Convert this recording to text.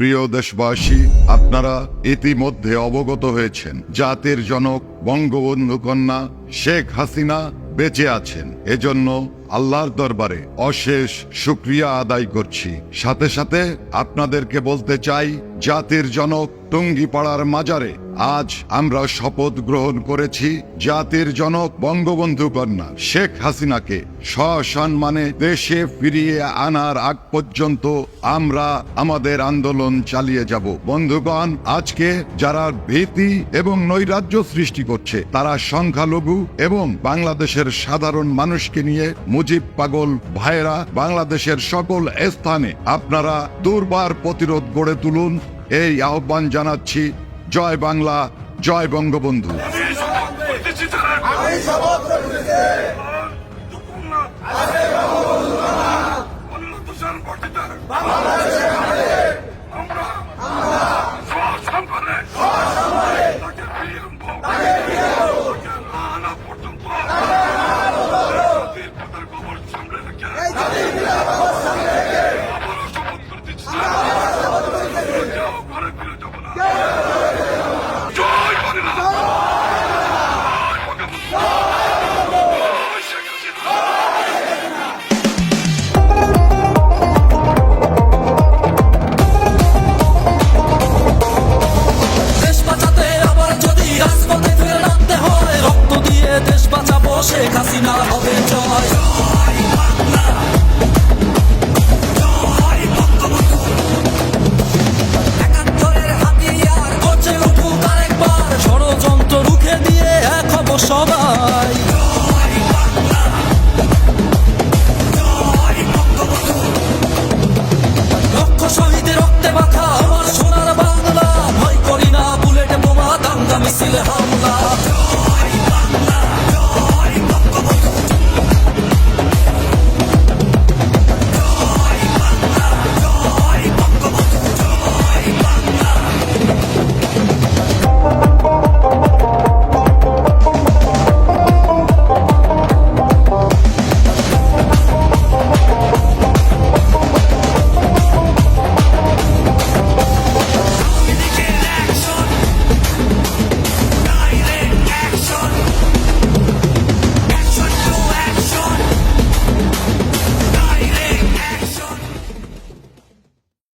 প্রিয় দেশবাসী, আপনারা ইতিমধ্যে অবগত হয়েছেন জাতির জনক বঙ্গবন্ধু কন্যা শেখ হাসিনা বেঁচে আছেন। এজন্য আল্লাহর দরবারে অশেষ শুকরিয়া আদায় করছি। সাথে সাথে আপনাদেরকে বলতে চাই, জাতির জনক টুঙ্গিপাড়ার মাজারে আজ আমরা শপথ গ্রহণ করেছি জাতির জনক বঙ্গবন্ধু কন্যা শেখ হাসিনাকে সসম্মানে দেশে ফিরিয়ে আনার আগ পর্যন্ত আমরা আমাদের আন্দোলন চালিয়ে যাব। বন্ধুগণ, আজকে যারা ভীতি এবং নৈরাজ্য সৃষ্টি করছে তারা সংখ্যালঘু এবং বাংলাদেশের সাধারণ মানুষকে নিয়ে মুজিব পাগল ভাইরা বাংলাদেশের সকল স্থানে আপনারা দুর্বার প্রতিরোধ গড়ে তুলুন। এই আহ্বান জানাচ্ছি। জয় বাংলা, জয় বঙ্গবন্ধু। বাংলাদেশে